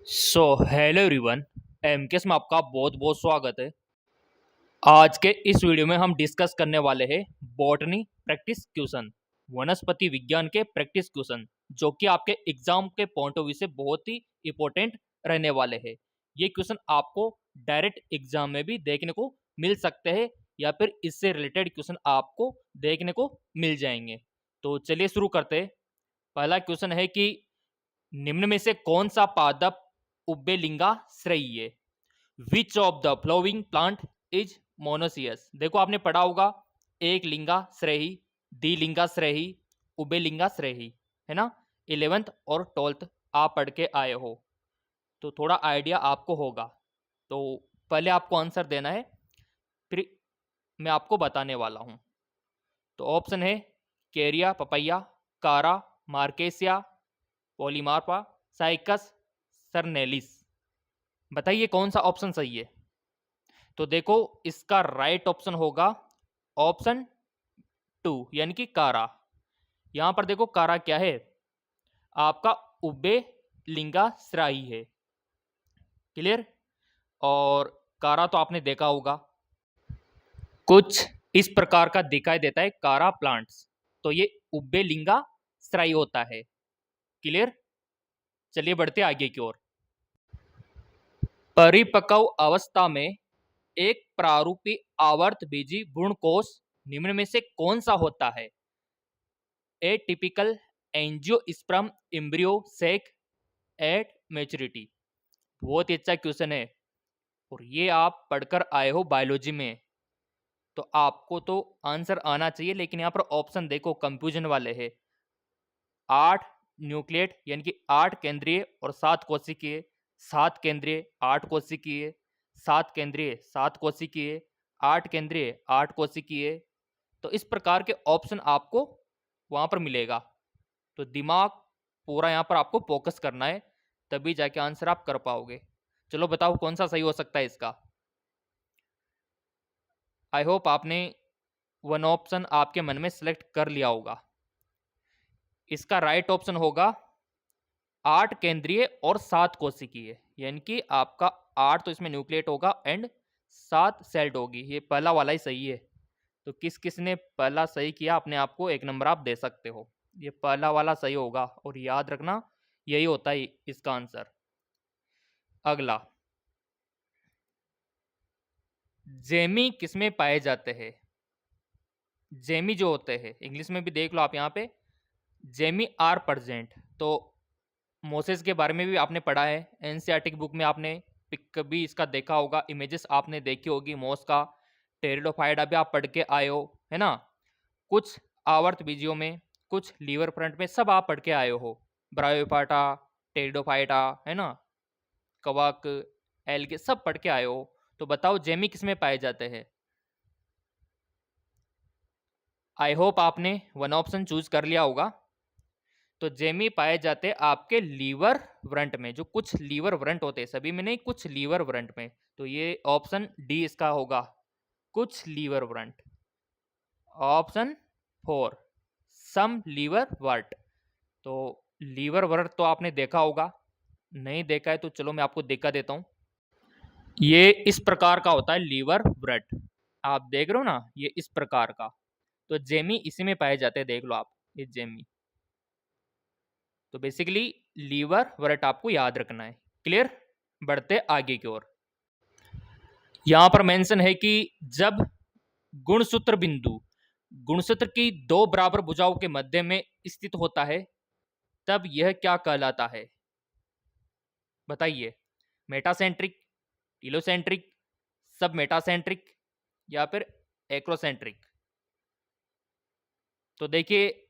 Hello everyone. MKS में आपका बहुत बहुत स्वागत है। आज के इस वीडियो में हम डिस्कस करने वाले हैं बॉटनी प्रैक्टिस क्वेश्चन, वनस्पति विज्ञान के प्रैक्टिस क्वेश्चन, जो कि आपके एग्जाम के पॉइंट ऑफ व्यू से बहुत ही इंपॉर्टेंट रहने वाले हैं। ये क्वेश्चन आपको डायरेक्ट एग्जाम में भी देखने को मिल सकते हैं या फिर इससे रिलेटेड क्वेश्चन आपको देखने को मिल जाएंगे। तो चलिए शुरू करते हैं। पहला क्वेश्चन है कि निम्न में से कौन सा पादप उब्बेलिंगाश्रयी है? Which of the flowing plant is monoecious? देखो आपने पढ़ा होगा एक लिंगाश्रयी, द्विलिंगाश्रयी, उभयलिंगाश्रयी, है ना। 11th और 12th आप पढ़ के आए हो तो थोड़ा आइडिया आपको होगा। तो पहले आपको आंसर देना है, फिर मैं आपको बताने वाला हूं। तो ऑप्शन है केरिया पपैया, कारा, मार्केसिया, पॉलीमार्पा, साइकस, सरनेलिस। बताइए कौन सा ऑप्शन सही है। तो देखो इसका राइट ऑप्शन होगा ऑप्शन 2 यानी कि कारा। यहां पर देखो कारा क्या है, आपका उबे लिंगाश्रायी है। क्लियर। और कारा तो आपने देखा होगा, कुछ इस प्रकार का दिखाई देता है कारा प्लांट्स, तो ये उबे लिंगाश्रायी होता है। क्लियर। चलिए बढ़ते आगे की ओर। परिपक्व अवस्था में एक प्रारूपी आवर्तबीजी भ्रूणकोष निम्न में से कौन सा होता है? ए typical angiosperm embryo sac at maturity. बहुत ही अच्छा क्वेश्चन है और ये आप पढ़कर आए हो बायोलॉजी में, तो आपको तो आंसर आना चाहिए। लेकिन यहाँ पर ऑप्शन देखो कंफ्यूजन वाले हैं। 8 न्यूक्लिएट यानी कि 8 केंद्रीय और 7 कोशिकीय, 7 केंद्रीय 8 कोशिकीय, 7 केंद्रीय 7 कोशिकीय, 8 केंद्रीय 8 कोशिकीय। तो इस प्रकार के ऑप्शन आपको वहां पर मिलेगा। तो दिमाग पूरा यहाँ पर आपको फोकस करना है, तभी जाके आंसर आप कर पाओगे। चलो बताओ कौन सा सही हो सकता है इसका। आई होप आपने वन ऑप्शन आपके मन में सेलेक्ट कर लिया होगा। इसका राइट ऑप्शन होगा 8 केंद्रीय और 7 कोशिकीय, यानी कि आपका 8 तो इसमें न्यूक्लिएट होगा एंड 7 सेल्ड होगी। ये पहला वाला ही सही है। तो किस किस ने पहला सही किया अपने आप को 1 नंबर आप दे सकते हो। ये पहला वाला सही होगा और याद रखना यही होता है इसका आंसर। अगला, जेमी किसमें पाए जाते हैं? जेमी जो होते हैं इंग्लिश में भी देख लो आप यहाँ पे, जेमी आर प्रेजेंट। तो मोसेस के बारे में भी आपने पढ़ा है एनसीईआरटी की बुक में, आपने कभी इसका देखा होगा, इमेजेस आपने देखी होगी मोस का। टेरिडोफाइडा भी आप पढ़ के आए हो, है ना। कुछ आवर्त बीजियों में, कुछ लीवर फ्रंट में, सब आप पढ़ के आए हो। ब्रायोफाइटा, टेरिडोफाइटा, है ना, कवक, एल्गे, सब पढ़ के आए हो। तो बताओ जेमी किसमें पाए जाते हैं? आई होप आपने वन ऑप्शन चूज कर लिया होगा। तो जेमी पाए जाते आपके लीवर व्रंट में, जो कुछ लीवर व्रंट होते हैं, सभी में नहीं, कुछ लीवर व्रंट में। तो ये ऑप्शन डी इसका होगा, कुछ लीवर व्रंट। ऑप्शन 4 सम लीवर वर्ट। तो लीवर वर्ट तो आपने देखा होगा, नहीं देखा है तो चलो मैं आपको दिखा देता हूं। ये इस प्रकार का होता है लीवर व्रट, आप देख रहे हो ना, ये इस प्रकार का। तो जेमी इसी में पाए जाते हैं, देख लो आप ये जेमी। तो बेसिकली लीवर वर्ट आपको याद रखना है। क्लियर। बढ़ते आगे की ओर। यहां पर मेंशन है कि जब गुणसूत्र बिंदु गुणसूत्र की दो बराबर भुजाओं के मध्य में स्थित होता है तब यह क्या कहलाता है? बताइए, मेटासेंट्रिक, टीलोसेंट्रिक, सब मेटासेंट्रिक या फिर एक्रोसेंट्रिक? तो देखिए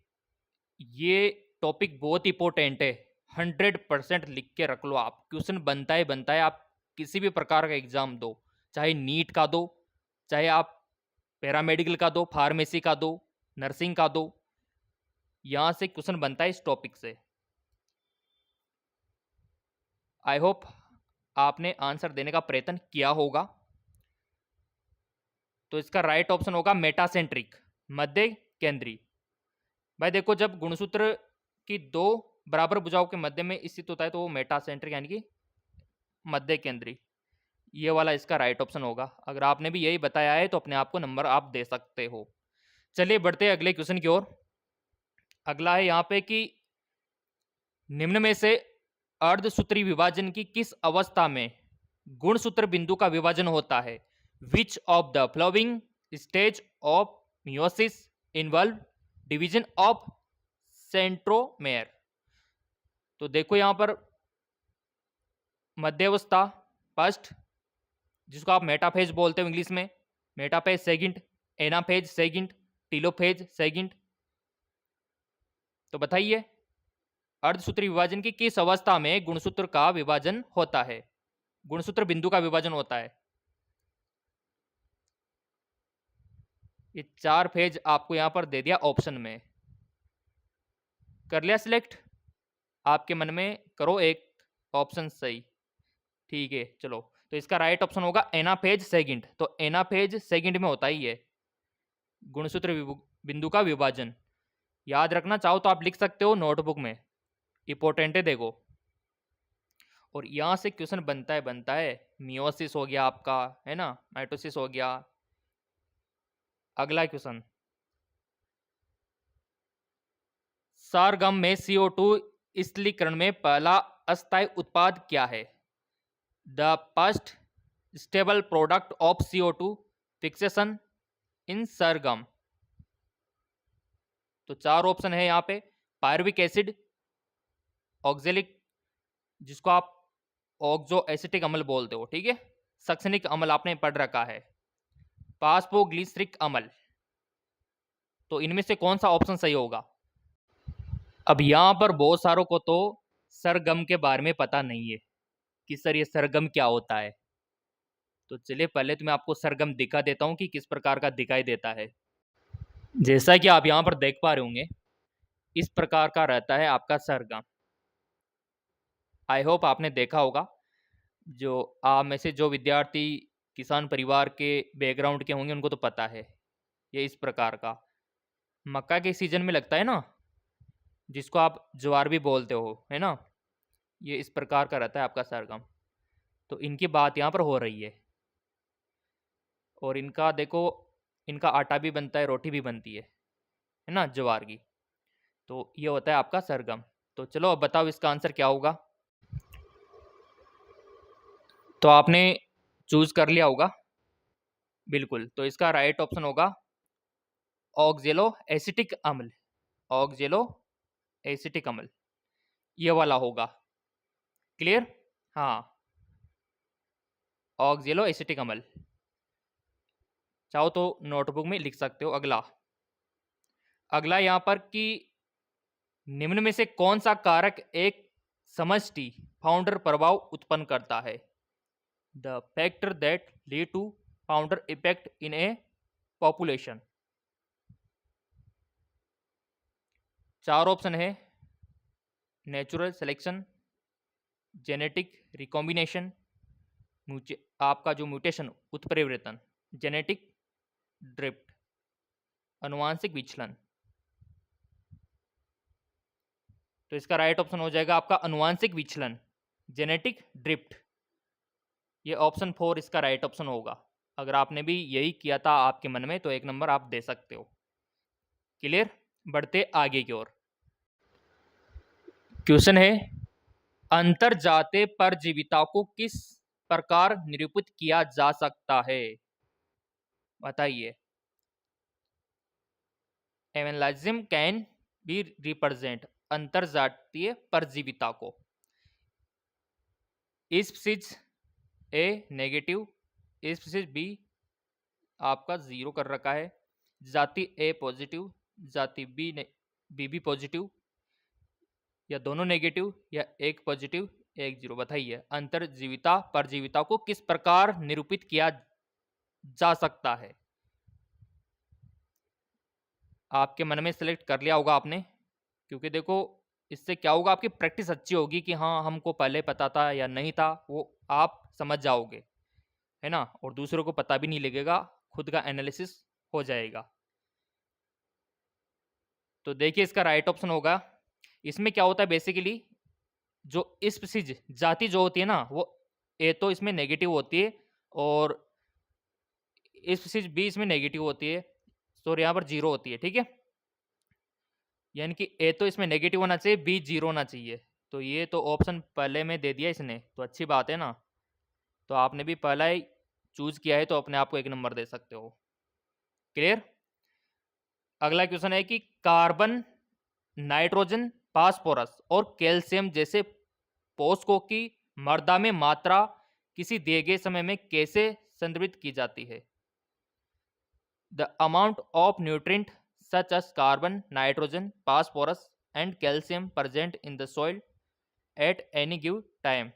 ये टॉपिक बहुत इंपॉर्टेंट है, 100% लिख के रख लो आप। क्वेश्चन बनता है बनता है, आप किसी भी प्रकार का एग्जाम दो, चाहे नीट का दो, चाहे आप पैरामेडिकल का दो, फार्मेसी का दो, नर्सिंग का दो, यहां से क्वेश्चन बनता है इस टॉपिक से। आई होप आपने आंसर देने का प्रयत्न किया होगा। तो इसका राइट ऑप्शन होगा मेटासेंट्रिक, मध्य केंद्रीय। भाई देखो, जब गुणसूत्र की दो बराबर भुजाओं के मध्य में स्थित होता है तो वो मेटासेंट्रिक यानी कि मध्य केंद्री, ये वाला इसका राइट ऑप्शन होगा। अगर आपने भी यही बताया है तो अपने आप को नंबर आप दे सकते हो। चलिए बढ़ते हैं अगले क्वेश्चन की ओर। अगला है यहाँ पे कि निम्न में से अर्धसूत्री विभाजन की किस अवस्था में गुणसूत्र बिंदु का विभाजन होता है? Which of the flowing stage of meiosis involve division of centromere. तो देखो यहां पर मध्यावस्था फर्स्ट, जिसको आप मेटाफेज बोलते हो इंग्लिश में, metaphase second, anaphase second, telophase second. तो बताइए अर्धसूत्री विभाजन की किस अवस्था में गुणसूत्र का विभाजन होता है, गुणसूत्र बिंदु का विभाजन होता है? ये 4 फेज आपको यहां पर दे दिया ऑप्शन में। कर लिया सिलेक्ट? आपके मन में करो एक ऑप्शन सही। ठीक है चलो, तो इसका राइट ऑप्शन होगा एनाफेज सेकंड। तो एनाफेज सेकंड में होता ही है गुणसूत्र बिंदु का विभाजन। याद रखना चाहो तो आप लिख सकते हो नोटबुक में, इंपॉर्टेंट है देखो। और यहां से क्वेश्चन बनता है मियोसिस हो गया आपका, है ना, माइटोसिस हो गया। अगला क्वेश्चन, सारगम में CO2 स्थलीकरण में पहला अस्थायी उत्पाद क्या है? The first stable product of CO2 fixation in sorghum. तो 4 ऑप्शन है यहाँ पे। पायरुविक एसिड, ऑक्जेलिक, जिसको आप ऑक्सो एसिटिक अम्ल बोलते हो, ठीक है, सक्सनिक अम्ल आपने पढ़ रखा है, फास्फोग्लिसरिक अम्ल। तो इनमें से कौन सा ऑप्शन सही होगा? अब यहाँ पर बहुत सारों को तो सरगम के बारे में पता नहीं है कि सर ये सरगम क्या होता है। तो चलिए पहले तो मैं आपको सरगम दिखा देता हूँ कि किस प्रकार का दिखाई देता है। जैसा कि आप यहाँ पर देख पा रहे होंगे, इस प्रकार का रहता है आपका सरगम। आई होप आपने देखा होगा। जो आप में से जो विद्यार्थी किसान परिवार के बैकग्राउंड के होंगे उनको तो पता है। ये इस प्रकार का मक्का के सीजन में लगता है ना, जिसको आप ज्वार भी बोलते हो, है ना, ये इस प्रकार का रहता है आपका सरगम। तो इनकी बात यहाँ पर हो रही है। और इनका देखो, इनका आटा भी बनता है, रोटी भी बनती है ना, ज्वार की। तो ये होता है आपका सरगम। तो चलो अब बताओ इसका आंसर क्या होगा। तो आपने चूज कर लिया होगा बिल्कुल। तो इसका राइट ऑप्शन होगा ऑक्जेलो एसिटिक अम्ल, ऑक्जेलो एसिटिक अम्ल, ये वाला होगा। क्लियर? हाँ, ऑक्जेलो एसिटिक अम्ल। चाहो तो नोटबुक में लिख सकते हो। अगला यहाँ पर कि निम्न में से कौन सा कारक एक समष्टि फाउंडर प्रभाव उत्पन्न करता है? The factor that lead to founder effect in a population. 4 option है। नेचुरल सिलेक्शन, जेनेटिक रिकॉम्बिनेशन, आपका जो म्यूटेशन उत्परिवर्तन, जेनेटिक ड्रिफ्ट, अनुवांशिक विचलन। तो इसका राइट ऑप्शन हो जाएगा आपका अनुवांशिक विचलन, जेनेटिक ड्रिफ्ट। ये ऑप्शन 4 इसका राइट ऑप्शन होगा। अगर आपने भी यही किया था आपके मन में तो 1 नंबर आप दे सकते हो। क्लियर? बढ़ते आगे की ओर। क्वेश्चन है, अंतरजातीय परजीविता को किस प्रकार निरूपित किया जा सकता है? बताइए। एनालिज्म कैन बी रिप्रेजेंट अंतरजातीय परजीविता को। स्पीसीज ए नेगेटिव, स्पीसीज बी आपका 0 कर रखा है, जाति ए पॉजिटिव, जाति बी भी पॉजिटिव, या दोनों नेगेटिव, या एक पॉजिटिव एक 0। बताइए अंतरजीविता परजीविता को किस प्रकार निरूपित किया जा सकता है? आपके मन में सेलेक्ट कर लिया होगा आपने, क्योंकि देखो इससे क्या होगा, आपकी प्रैक्टिस अच्छी होगी कि हाँ हमको पहले पता था या नहीं था, वो आप समझ जाओगे, है ना, और दूसरों को पता भी नहीं लगेगा, खुद का एनालिसिस हो जाएगा। तो देखिए इसका राइट ऑप्शन होगा, इसमें क्या होता है बेसिकली, जो स्पीसीज जाति जो होती है ना, वो ए तो इसमें नेगेटिव होती है और इस चीज बी इसमें नेगेटिव होती है, तो यहाँ पर जीरो होती है, ठीक है। यानी कि ए तो इसमें नेगेटिव होना चाहिए, बी जीरो होना चाहिए। तो ये तो ऑप्शन पहले में दे दिया इसने, तो अच्छी बात है ना। तो आपने भी पहला ही चूज किया है तो अपने आप को 1 नंबर दे सकते हो। क्लियर। अगला क्वेश्चन है कि कार्बन, नाइट्रोजन, फास्फोरस और कैल्शियम जैसे पोषकों की मृदा में मात्रा किसी दिए गए समय में कैसे संदर्भित की जाती है। The amount of nutrient such as carbon, nitrogen, phosphorus and calcium present in the soil at any given time।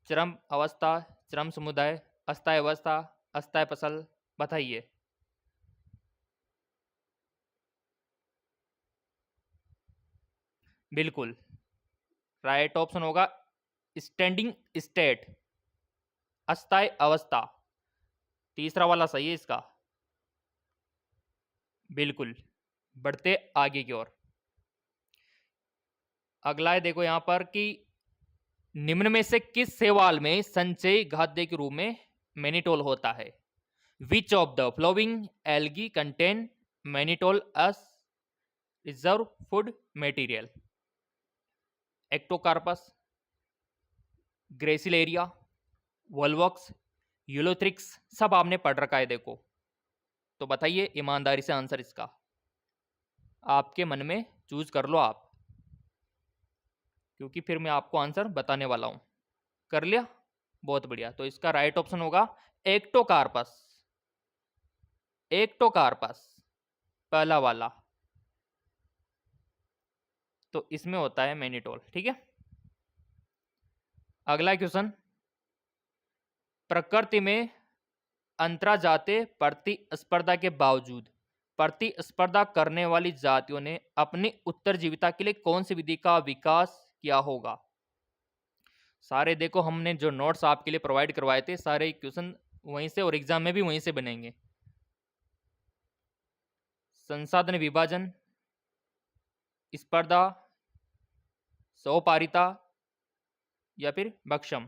चरम अवस्था, चरम समुदाय, अस्थायी अवस्था, अस्थायी फसल, बताइए। बिल्कुल राइट ऑप्शन होगा स्टैंडिंग स्टेट, अस्थायी अवस्था। तीसरा वाला सही है इसका। बिल्कुल। बढ़ते आगे की ओर। अगला है देखो यहां पर कि निम्न में से किस शैवाल में संचयी खाद्य के रूप में मैनिटोल होता है। Which of the following algae contain mannitol as reserve food material. Ectocarpus, Gracilaria, Volvox, Ulothrix, सब आपने पढ़ रखा है देखो। तो बताइए ईमानदारी से आंसर इसका, आपके मन में चूज कर लो आप, क्योंकि फिर मैं आपको आंसर बताने वाला हूं। कर लिया, बहुत बढ़िया। तो इसका राइट ऑप्शन होगा एक्टोकार्पस। एक्टोकार्पस पहला वाला, तो इसमें होता है मैनिटोल, ठीक है। अगला क्वेश्चन, प्रकृति में अंतराजातीय प्रतिस्पर्धा के बावजूद प्रतिस्पर्धा करने वाली जातियों ने अपनी उत्तरजीविता के लिए कौन सी विधि का विकास किया होगा। सारे देखो हमने जो नोट्स आपके लिए प्रोवाइड करवाए थे, सारे क्वेश्चन वहीं से और एग्जाम में भी वहीं से बनेंगे। संसाधन विभाजन, स्पर्धा, सोपारिता या फिर भक्षम,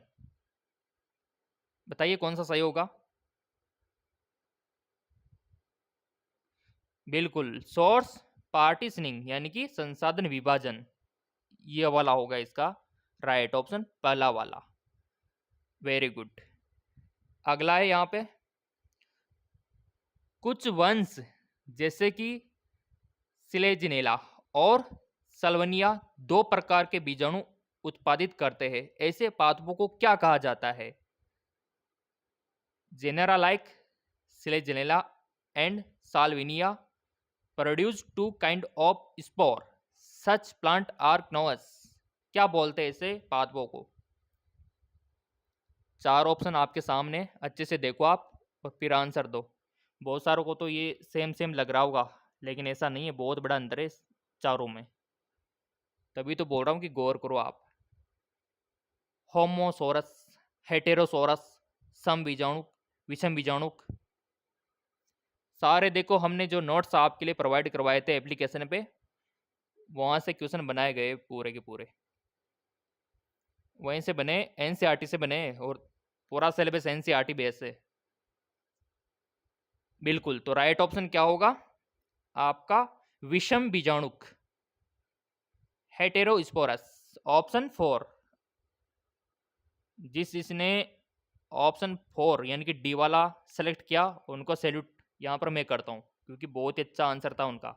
बताइए कौन सा सही होगा। बिल्कुल सोर्स पार्टीशनिंग यानी कि संसाधन विभाजन, ये वाला होगा इसका राइट ऑप्शन, पहला वाला। Very good. अगला है यहां पे, कुछ वंश जैसे कि सिलेजिनेला और सल्वनिया 2 प्रकार के बीजाणु उत्पादित करते हैं, ऐसे पादपों को क्या कहा जाता है। Genera like Selaginella and Salvinia produce 2 kind of spore, such plant are नोअस। क्या बोलते हैं इसे पादपों को। 4 ऑप्शन आपके सामने, अच्छे से देखो आप और फिर आंसर दो। बहुत सारों को तो ये सेम सेम लग रहा होगा, लेकिन ऐसा नहीं है, बहुत बड़ा अंतर है चारों में, तभी तो बोल रहा हूँ कि गौर करो आप। होमोसोरस, हेटेरोसोरस, सम बीजाणुक, विषम बीजाणुक। सारे देखो हमने जो नोट्स आपके लिए प्रोवाइड करवाए थे एप्लीकेशन पे, वहाँ से क्वेश्चन बनाए गए पूरे के पूरे, वहीं से बने, एनसीईआरटी से बने और पूरा सिलेबस एनसीईआरटी बेस से। बिल्कुल। तो राइट ऑप्शन क्या होगा आपका, विषम बीजाणुक, हेटेरोस्पोरस, ऑप्शन 4। जिसने ऑप्शन 4 यानी कि डी वाला सेलेक्ट किया, उनको सैल्यूट यहाँ पर मैं करता हूँ, क्योंकि बहुत ही अच्छा आंसर था उनका।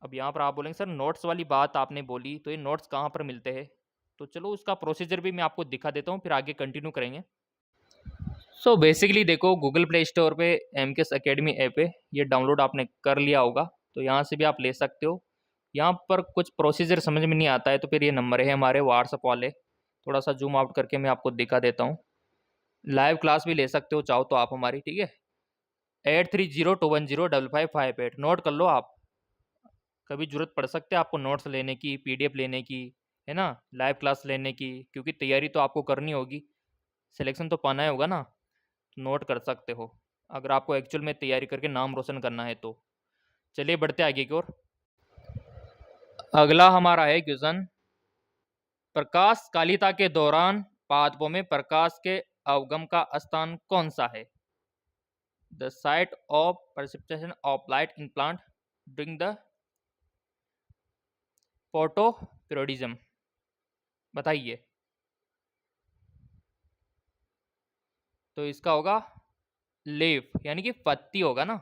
अब यहाँ पर आप बोलेंगे सर नोट्स वाली बात आपने बोली, तो ये नोट्स कहाँ पर मिलते हैं। तो चलो उसका प्रोसीजर भी मैं आपको दिखा देता हूँ, फिर आगे कंटिन्यू करेंगे। सो बेसिकली देखो गूगल प्ले स्टोर पे एमकेएस एकेडमी ऐप है, ये डाउनलोड आपने कर लिया होगा, तो यहाँ से भी आप ले सकते हो। यहाँ पर कुछ प्रोसीजर समझ में नहीं आता है तो फिर ये नंबर है हमारे व्हाट्सअप वाले, थोड़ा सा जूम आउट करके मैं आपको दिखा देता हूँ। लाइव क्लास भी ले सकते हो चाहो तो आप हमारी, ठीक है। 8302105558 नोट कर लो आप, कभी जरूरत पड़ सकती है आपको नोट्स लेने की, पीडीएफ लेने की, है ना, लाइव क्लास लेने की, क्योंकि तैयारी तो आपको करनी होगी, सिलेक्शन तो पाना ही होगा ना। नोट कर सकते हो अगर आपको एक्चुअल में तैयारी करके नाम रोशन करना है तो। चलिए बढ़ते आगे की ओर। अगला हमारा है क्वेश्चन, प्रकाशकालिता के दौरान पादपों में प्रकाश के अवगम का स्थान कौन सा है? The site of precipitation of light in plant during the photoperiodism. बताइए। तो इसका होगा लीफ, यानी कि पत्ती होगा ना।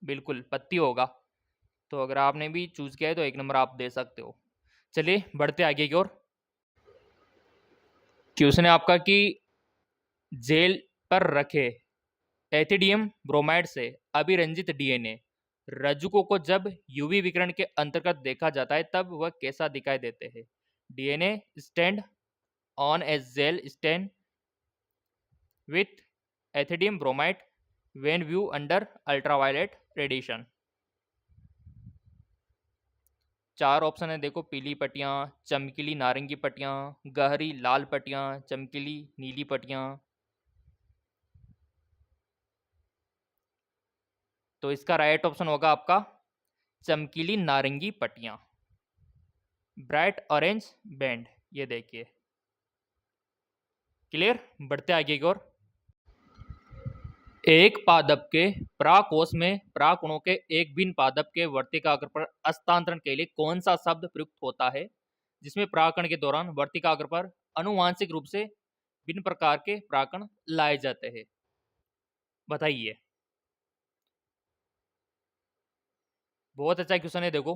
बिल्कुल पत्ती होगा। तो अगर आपने भी चूज किया है तो 1 नंबर आप दे सकते हो। चलिए बढ़ते आगे की ओर। क्वेश्चन है आपका कि जेल पर रखे एथिडियम ब्रोमाइड से अभिरंजित डीएनए रज्जुकों को जब यूवी विकिरण के अंतर्गत देखा जाता है तब वह कैसा दिखाई देते हैं? DNA stand on a gel stand with ethidium bromide when view under ultraviolet radiation. 4 option है देखो, पीली पट्टियाँ, चमकीली नारंगी पट्टियाँ, गहरी लाल पट्टियाँ, चमकीली नीली पट्टियाँ। तो इसका राइट ऑप्शन होगा आपका चमकीली नारंगी पट्टियाँ, ब्राइट ऑरेंज बैंड। ये देखिए। क्लियर? बढ़ते आगे की ओर। एक पादप के परागकोश में परागकणों के एक भिन्न पादप के वर्तिकाग्र पर हस्तांतरण के लिए कौन सा शब्द प्रयुक्त होता है जिसमें परागकण के दौरान वर्तिकाग्र पर आनुवांशिक रूप से भिन्न प्रकार के परागकण लाए जाते हैं? बताइए। बहुत अच्छा क्वेश्चन है देखो,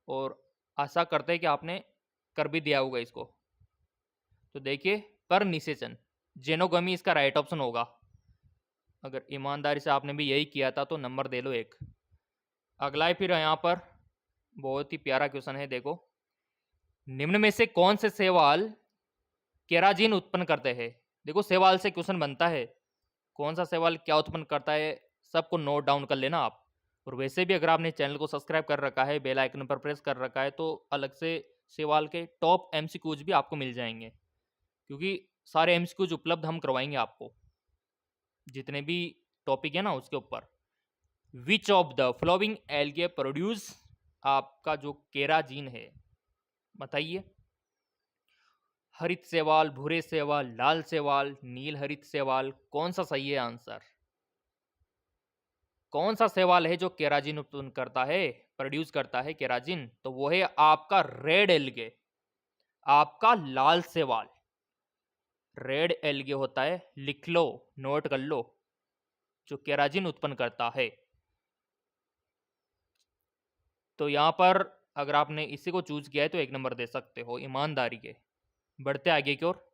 और आशा करते हैं कि आपने कर भी दिया होगा इसको। तो देखिए, पर निषेचन जेनोगमी इसका राइट ऑप्शन होगा। अगर ईमानदारी से आपने भी यही किया था तो नंबर दे लो 1। अगला है फिर यहाँ पर बहुत ही प्यारा क्वेश्चन है देखो, निम्न में से कौन से शैवाल केराजिन उत्पन्न करते हैं? देखो शैवाल से क्वेश्चन बनता है, कौन सा शैवाल क्या उत्पन्न करता है सबको नोट डाउन कर लेना आप। और वैसे भी अगर आपने चैनल को सब्सक्राइब कर रखा है, बेल आइकन पर प्रेस कर रखा है, तो अलग से शैवाल के टॉप एमसीक्यूज भी आपको मिल जाएंगे, क्योंकि सारे एमसीक्यूज उपलब्ध हम करवाएंगे आपको, जितने भी टॉपिक है ना उसके ऊपर। विच of the following algae produce आपका जो केराजिन है? बताइए। हरित शैवाल, भूरे शैवाल, लाल शैवाल, नील हरित शैवाल, कौन सा सही है आंसर? कौन सा शैवाल है जो केराजिन उत्पन्न करता है, प्रोड्यूस करता है केराजिन? तो वो है आपका रेड एल्गे, आपका लाल शैवाल। रेड एल्गे होता है, लिख लो, नोट कर लो, जो केराजिन उत्पन्न करता है। तो यहां पर अगर आपने इसी को चूज किया है तो 1 नंबर दे सकते हो ईमानदारी के। बढ़ते आगे की ओर।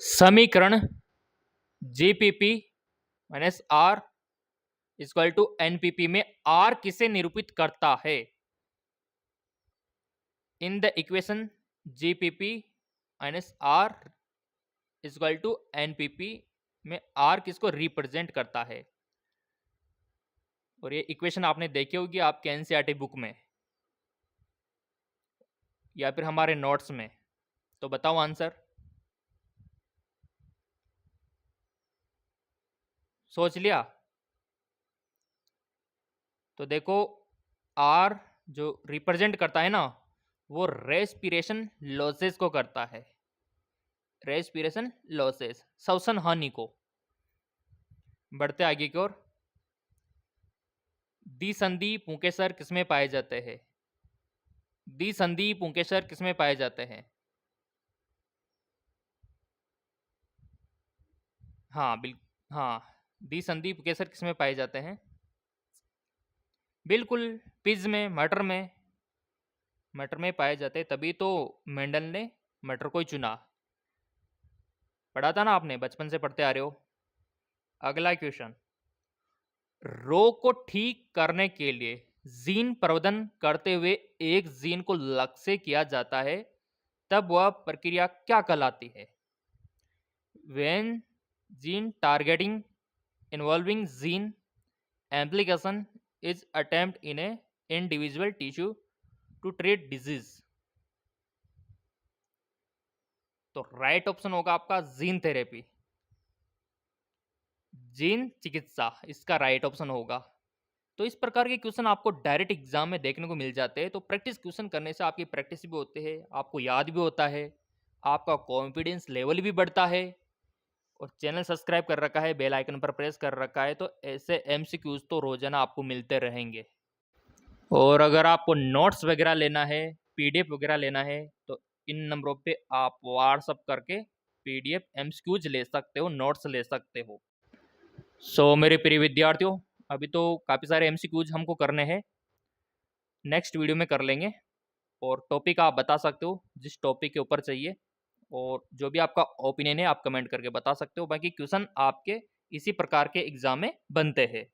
समीकरण GPP minus R equal to NPP में आर किसे निरूपित करता है? In the equation GPP minus R equal to NPP में आर किसको रिप्रेजेंट करता है? और ये इक्वेशन आपने देखी होगी आपके एनसीईआरटी बुक में या फिर हमारे नोट्स में। तो बताओ आंसर, सोच लिया? तो देखो, आर जो रिप्रेजेंट करता है ना, वो रेस्पिरेशन लॉसेस को करता है, रेस्पिरेशन लॉसेस, श्वसन हानि को। बढ़ते आगे की ओर। द्विसंधि पुंकेसर किसमें पाए जाते हैं? द्विसंधि पुंकेसर किसमें पाए जाते हैं? हाँ हाँ, द्विसंधि पुंकेसर किसमें पाए जाते हैं? बिल्कुल पिज में, मटर में, मटर में पाए जाते हैं, तभी तो मेंडल ने मटर को ही चुना। पढ़ा था ना आपने, बचपन से पढ़ते आ रहे हो। अगला क्वेश्चन, रोग को ठीक करने के लिए जीन प्रवर्धन करते हुए एक जीन को लक्ष्य किया जाता है, तब वह प्रक्रिया क्या कहलाती है? When gene targeting involving gene amplification is attempt in a individual tissue to treat disease। तो राइट ऑप्शन होगा आपका जीन थेरेपी, जीन चिकित्सा, इसका राइट ऑप्शन होगा। तो इस प्रकार के क्वेश्चन आपको डायरेक्ट एग्जाम में देखने को मिल जाते हैं। तो प्रैक्टिस क्वेश्चन करने से आपकी प्रैक्टिस भी होती है, आपको याद भी होता है, आपका कॉन्फिडेंस लेवल भी बढ़ता है। और चैनल सब्सक्राइब कर रखा है, बेल आइकन पर प्रेस कर रखा है, तो ऐसे एमसीक्यूज तो रोजाना आपको मिलते रहेंगे। और अगर आपको नोट्स वगैरह लेना है, पीडीएफ वगैरह लेना है, तो इन नंबरों पे आप व्हाट्सअप करके पीडीएफ एमसीक्यूज ले सकते हो, नोट्स ले सकते हो। मेरे प्रिय विद्यार्थियों, अभी तो काफ़ी सारे एमसीक्यूज हमको करने हैं, नेक्स्ट वीडियो में कर लेंगे। और टॉपिक आप बता सकते हो जिस टॉपिक के ऊपर चाहिए, और जो भी आपका ओपिनियन है आप कमेंट करके बता सकते हो। बाकी क्वेश्चन आपके इसी प्रकार के एग्जाम में बनते हैं।